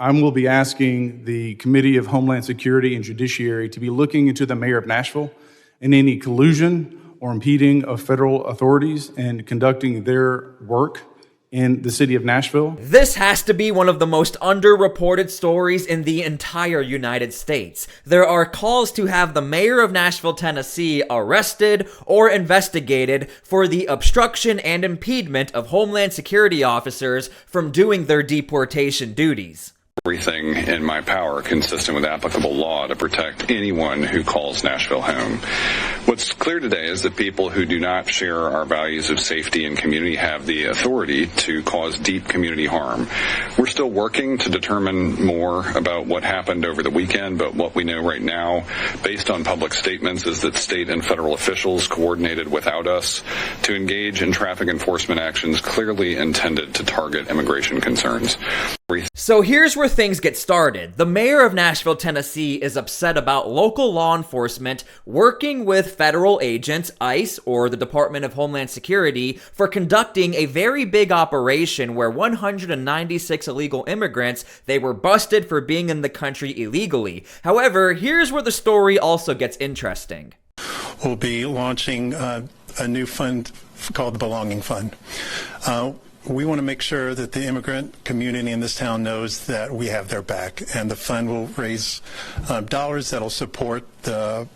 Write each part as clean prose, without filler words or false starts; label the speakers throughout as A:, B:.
A: I will be asking the Committee of Homeland Security and Judiciary to be looking into the mayor of Nashville and any collusion or impeding of federal authorities and conducting their work in the city of Nashville.
B: This has to be one of the most underreported stories in the entire United States. There are calls to have the mayor of Nashville, Tennessee arrested or investigated for the obstruction and impediment of Homeland Security officers from doing their deportation duties.
C: Everything in my power consistent with applicable law to protect anyone who calls Nashville home. What's clear today is that people who do not share our values of safety and community have the authority to cause deep community harm. We're still working to determine more about what happened over the weekend, but what we know right now, based on public statements, is that state and federal officials coordinated without us to engage in traffic enforcement actions clearly intended to target immigration concerns.
B: So here's where things get started. The mayor of Nashville, Tennessee is upset about local law enforcement working with federal agents, ICE, or the Department of Homeland Security, for conducting a very big operation where 196 illegal immigrants, they were busted for being in the country illegally. However, here's where the story also gets interesting.
D: We'll be launching a new fund called the Belonging Fund. We want to make sure that the immigrant community in this town knows that we have their back, and the fund will raise dollars that'll support the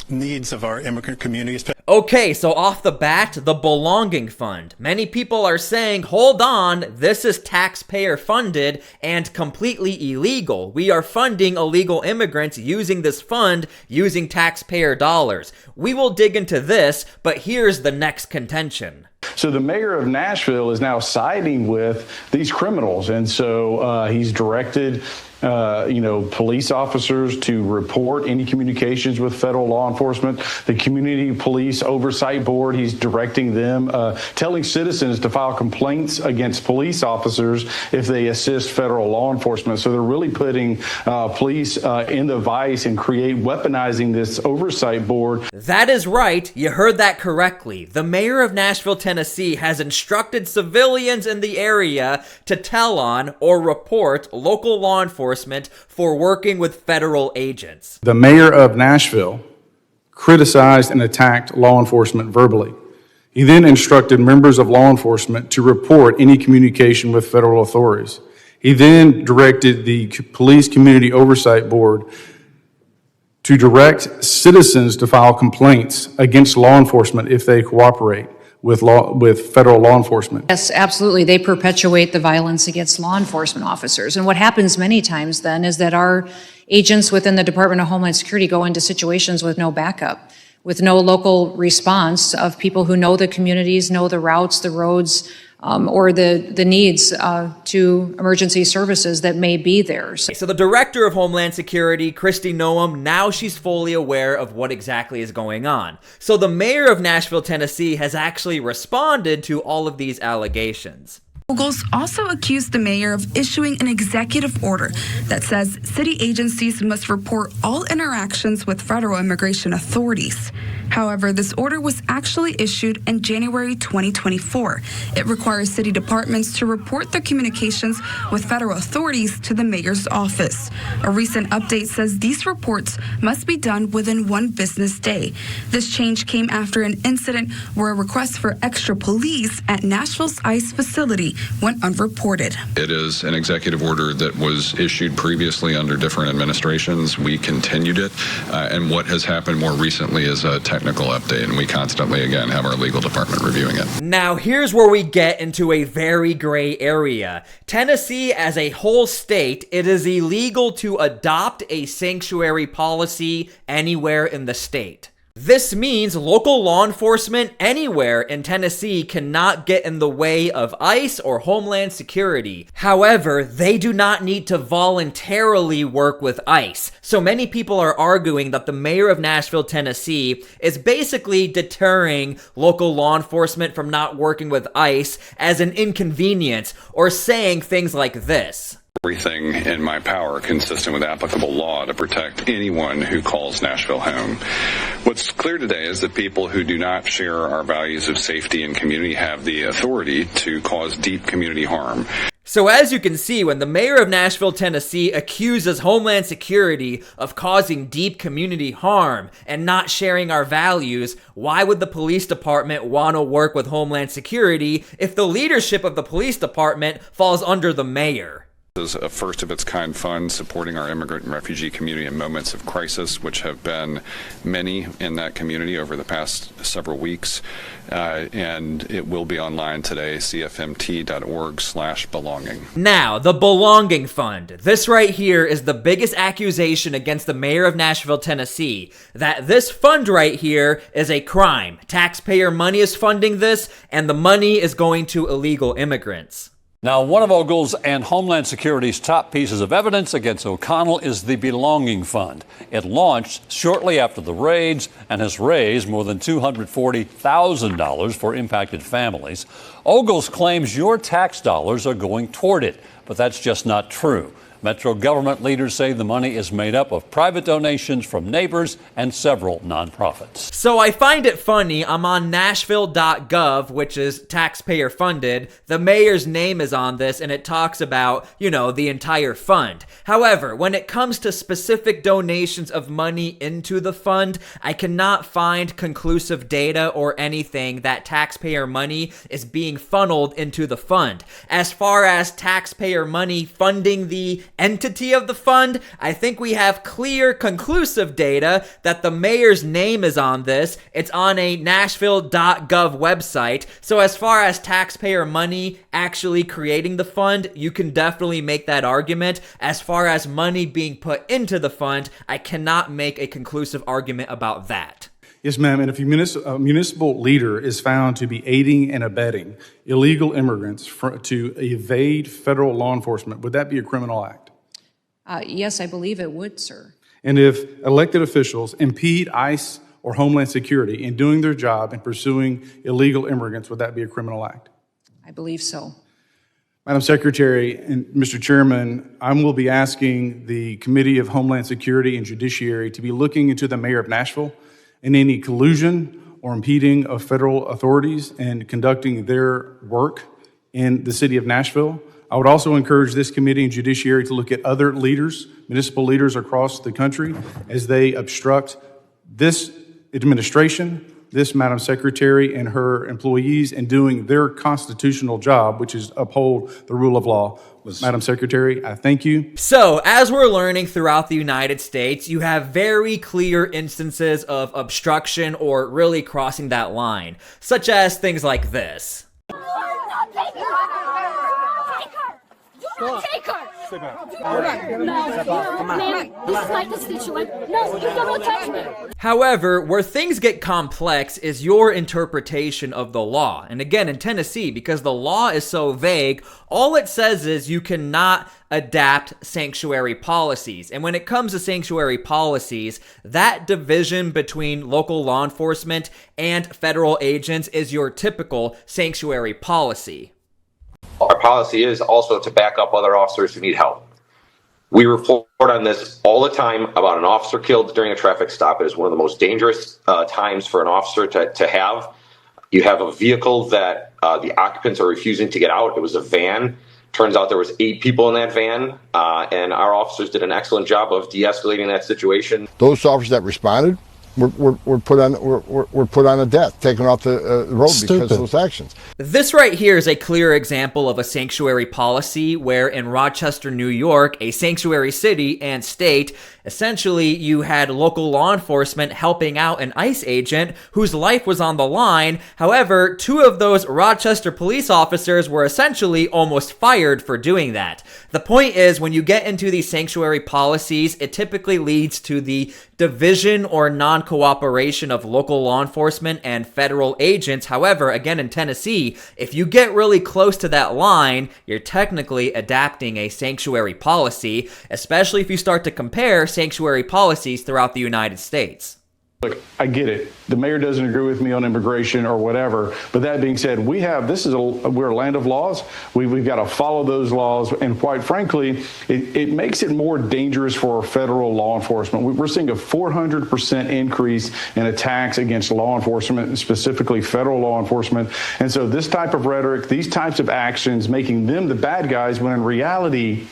D: needs of our immigrant community.
B: Okay, so off the bat, the Belonging Fund. Many people are saying, hold on, this is taxpayer funded and completely illegal. We are funding illegal immigrants using this fund using taxpayer dollars. We will dig into this, but here's the next contention.
A: So the mayor of Nashville is now siding with these criminals, and so he's directed police officers to report any communications with federal law enforcement. The Community Police Oversight Board, he's directing them, telling citizens to file complaints against police officers if they assist federal law enforcement. So they're really putting police in the vice and weaponizing this oversight board.
B: That is right. You heard that correctly. The mayor of Nashville, Tennessee has instructed civilians in the area to tell on or report local law enforcement for working with federal agents.
A: The mayor of Nashville criticized and attacked law enforcement verbally. He then instructed members of law enforcement to report any communication with federal authorities. He then directed the Police Community Oversight Board to direct citizens to file complaints against law enforcement if they cooperate with federal law enforment.
E: Yes, absolutely. They perpetuate the violence against law enforcement officers. And what happens many times then is that our agents within the Department of Homeland Security go into situations with no backup, with no local response of people who know the communities, know the routes, the roads, or the needs to emergency services that may be there.
B: So the director of Homeland Security, Kristi Noem, now she's fully aware of what exactly is going on. So the mayor of Nashville, Tennessee has actually responded to all of these allegations.
F: Locals also accused the mayor of issuing an executive order that says city agencies must report all interactions with federal immigration authorities. However, this order was actually issued in January 2024. It requires city departments to report their communications with federal authorities to the mayor's office. A recent update says these reports must be done within 1 business day. This change came after an incident where a request for extra police at Nashville's ICE facility went unreported.
C: It is an executive order that was issued previously under different administrations. We continued it, and what has happened more recently is a technical update, and we constantly, again, have our legal department reviewing it.
B: Now, here's where we get into a very gray area. Tennessee, as a whole state, it is illegal to adopt a sanctuary policy anywhere in the state. This means local law enforcement anywhere in Tennessee cannot get in the way of ICE or Homeland Security. However, they do not need to voluntarily work with ICE. So many people are arguing that the mayor of Nashville, Tennessee is basically deterring local law enforcement from not working with ICE as an inconvenience, or saying things like this.
C: Everything in my power consistent with applicable law to protect anyone who calls Nashville home. What's clear today is that people who do not share our values of safety and community have the authority to cause deep community harm.
B: So as you can see, when the mayor of Nashville, Tennessee accuses Homeland Security of causing deep community harm and not sharing our values, why would the police department want to work with Homeland Security if the leadership of the police department falls under the mayor?
C: This is a first-of-its-kind fund supporting our immigrant and refugee community in moments of crisis, which have been many in that community over the past several weeks. And it will be online today, cfmt.org/belonging.
B: Now, the Belonging Fund. This right here is the biggest accusation against the mayor of Nashville, Tennessee, that this fund right here is a crime. Taxpayer money is funding this, and the money is going to illegal immigrants.
G: Now, one of Ogle's and Homeland Security's top pieces of evidence against O'Connell is the Belonging Fund. It launched shortly after the raids and has raised more than $240,000 for impacted families. Ogle's claims your tax dollars are going toward it, but that's just not true. Metro government leaders say the money is made up of private donations from neighbors and several nonprofits.
B: So I find it funny, I'm on Nashville.gov, which is taxpayer funded. The mayor's name is on this and it talks about, the entire fund. However, when it comes to specific donations of money into the fund, I cannot find conclusive data or anything that taxpayer money is being funneled into the fund. As far as taxpayer money funding the entity of the fund, I think we have clear, conclusive data that the mayor's name is on this. It's on a Nashville.gov website. So as far as taxpayer money actually creating the fund, you can definitely make that argument. As far as money being put into the fund, I cannot make a conclusive argument about that.
A: Yes, ma'am. And if a municipal leader is found to be aiding and abetting illegal immigrants to evade federal law enforcement, would that be a criminal act?
E: Yes, I believe it would, sir.
A: And if elected officials impede ICE or Homeland Security in doing their job and pursuing illegal immigrants, would that be a criminal act?
E: I believe so.
A: Madam Secretary and Mr. Chairman, I will be asking the Committee of Homeland Security and Judiciary to be looking into the mayor of Nashville and any collusion or impeding of federal authorities and conducting their work in the city of Nashville. I would also encourage this committee and judiciary to look at other leaders, municipal leaders across the country, as they obstruct this administration, this Madam Secretary and her employees in doing their constitutional job, which is uphold the rule of law. Madam Secretary, I thank you.
B: So, as we're learning throughout the United States, you have very clear instances of obstruction or really crossing that line, such as things like this.
H: Take her! Sit back. Ma'am, this is my constituent. No, you don't touch me.
B: However, where things get complex is your interpretation of the law. And again, in Tennessee, because the law is so vague, all it says is you cannot adapt sanctuary policies. And when it comes to sanctuary policies, that division between local law enforcement and federal agents is your typical sanctuary policy.
I: Our policy is also to back up other officers who need help. We report on this all the time about an officer killed during a traffic stop. It is one of the most dangerous times for an officer to have. You have a vehicle that the occupants are refusing to get out. It was a van. Turns out there was 8 people in that van, and our officers did an excellent job of de-escalating that situation.
J: Those officers that responded were put on a death, taken off the road because of those actions.
B: This right here is a clear example of a sanctuary policy where in Rochester, New York, a sanctuary city and state, essentially you had local law enforcement helping out an ICE agent whose life was on the line. However, 2 of those Rochester police officers were essentially almost fired for doing that. The point is, when you get into these sanctuary policies, it typically leads to the division or non-cooperation of local law enforcement and federal agents. However, again, in Tennessee, if you get really close to that line, you're technically adapting a sanctuary policy, especially if you start to compare sanctuary policies throughout the United States.
A: Look, I get it. The mayor doesn't agree with me on immigration or whatever. But that being said, we're a land of laws. We've got to follow those laws. And quite frankly, it makes it more dangerous for federal law enforcement. We're seeing a 400% increase in attacks against law enforcement, specifically federal law enforcement. And so this type of rhetoric, these types of actions, making them the bad guys when in reality,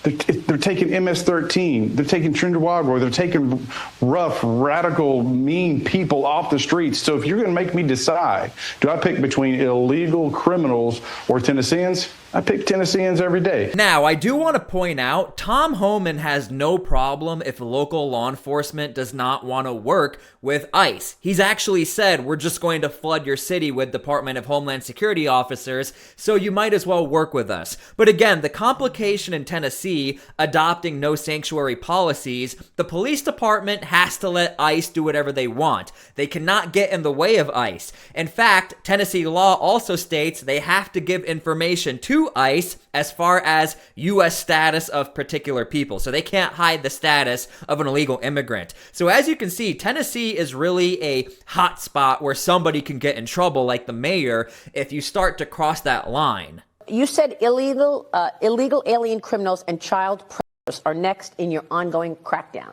A: they're taking MS-13, they're taking Trinidad, they're taking rough, radical, mean people off the streets. So if you're going to make me decide, do I pick between illegal criminals or Tennesseans? I pick Tennesseans every day.
B: Now, I do want to point out, Tom Homan has no problem if local law enforcement does not want to work with ICE. He's actually said, we're just going to flood your city with Department of Homeland Security officers, so you might as well work with us. But again, the complication in Tennessee, adopting no sanctuary policies, the police department has to let ICE do whatever they want. They cannot get in the way of ICE. In fact, Tennessee law also states they have to give information to ICE as far as U.S. status of particular people. So they can't hide the status of an illegal immigrant. So as you can see, Tennessee is really a hot spot where somebody can get in trouble, like the mayor, if you start to cross that line.
K: You said illegal alien criminals and child predators are next in your ongoing crackdown.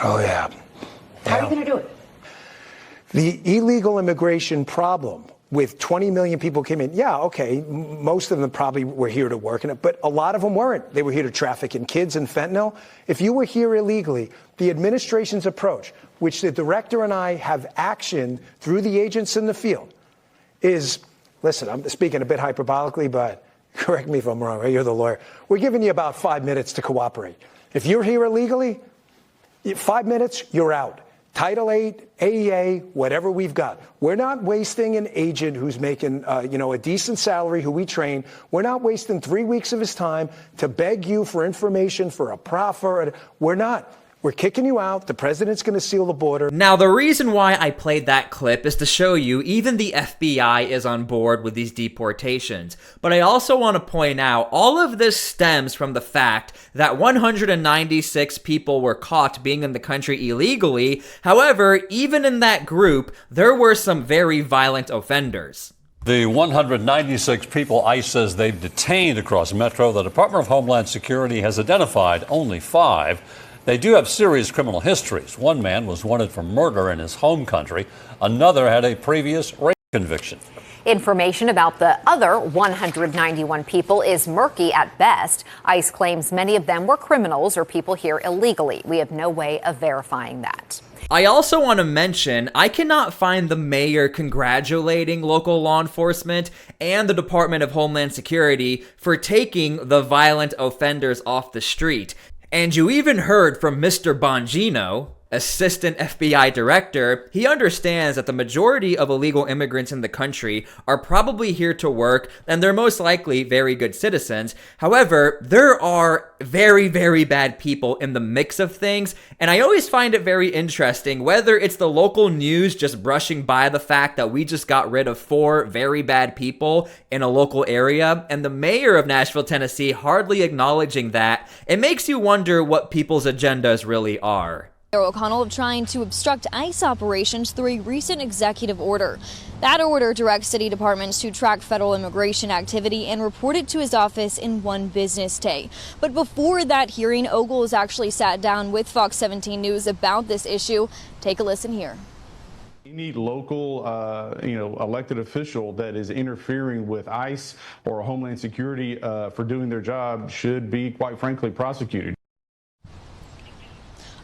L: Oh, yeah.
K: How are you going to do it?
L: The illegal immigration problem with 20 million people came in. Yeah, okay, most of them probably were here to work in it, but a lot of them weren't. They were here to traffic in kids and fentanyl. If you were here illegally, the administration's approach, which the director and I have actioned through the agents in the field, is, listen, I'm speaking a bit hyperbolically, but correct me if I'm wrong, right? You're the lawyer. We're giving you about 5 minutes to cooperate. If you're here illegally, 5 minutes, you're out. Title 8, AEA, whatever we've got. We're not wasting an agent who's making, a decent salary, who we train. We're not wasting 3 weeks of his time to beg you for information for a proffer. We're not. We're kicking you out. The president's going to seal the border.
B: Now, the reason why I played that clip is to show you even the FBI is on board with these deportations. But I also want to point out all of this stems from the fact that 196 people were caught being in the country illegally. However, even in that group, there were some very violent offenders.
G: The 196 people ICE says they've detained across Metro, the Department of Homeland Security has identified only 5. They do have serious criminal histories. One man was wanted for murder in his home country. Another had a previous rape conviction.
M: Information about the other 191 people is murky at best. ICE claims many of them were criminals or people here illegally. We have no way of verifying that.
B: I also want to mention, I cannot find the mayor congratulating local law enforcement and the Department of Homeland Security for taking the violent offenders off the street. And you even heard from Mr. Bongino, Assistant FBI Director. He understands that the majority of illegal immigrants in the country are probably here to work, and they're most likely very good citizens. However, there are very, very bad people in the mix of things, and I always find it very interesting, whether it's the local news just brushing by the fact that we just got rid of 4 very bad people in a local area, and the mayor of Nashville, Tennessee hardly acknowledging that. It makes you wonder what people's agendas really are.
N: Mayor O'Connell trying to obstruct ICE operations through a recent executive order. That order directs city departments to track federal immigration activity and report it to his office in 1 business day. But before that hearing, Ogles actually sat down with Fox 17 News about this issue. Take a listen here.
A: You need local, elected official that is interfering with ICE or Homeland Security for doing their job should be, quite frankly, prosecuted.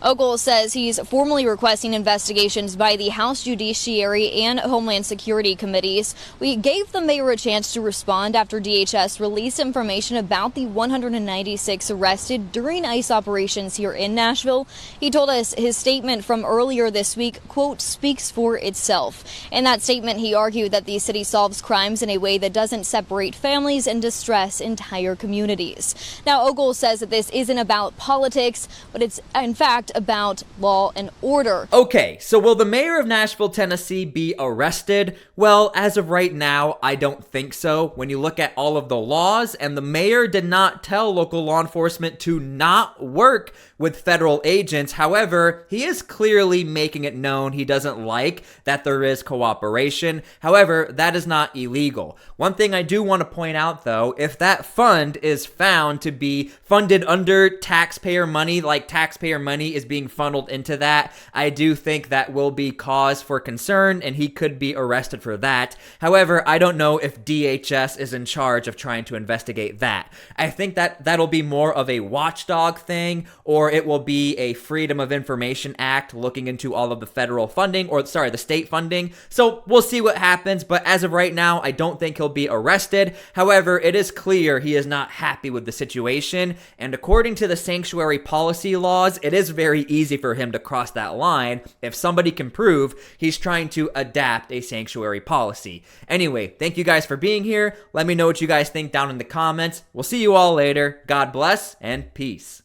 N: Ogles says he's formally requesting investigations by the House Judiciary and Homeland Security committees. We gave the mayor a chance to respond after DHS released information about the 196 arrested during ICE operations here in Nashville. He told us his statement from earlier this week, quote, speaks for itself. In that statement, he argued that the city solves crimes in a way that doesn't separate families and distress entire communities. Now, Ogles says that this isn't about politics, but it's in fact fact about law and order.
B: Okay, so will the mayor of Nashville, Tennessee be arrested? Well, as of right now, I don't think so. When you look at all of the laws, and the mayor did not tell local law enforcement to not work with federal agents. However, he is clearly making it known he doesn't like that there is cooperation. However, that is not illegal. One thing I do want to point out, though, if that fund is found to be funded under taxpayer money, like taxpayer money is being funneled into that, I do think that will be cause for concern, and he could be arrested for that. However, I don't know if DHS is in charge of trying to investigate that. I think that that'll be more of a watchdog thing, or it will be a Freedom of Information Act looking into all of the federal funding, or sorry, the state funding. So we'll see what happens, but as of right now, I don't think he'll be arrested. However, it is clear he is not happy with the situation, and according to the sanctuary policy laws, it is very easy for him to cross that line if somebody can prove he's trying to adapt a sanctuary policy. Anyway, thank you guys for being here. Let me know what you guys think down in the comments. We'll see you all later. God bless and peace.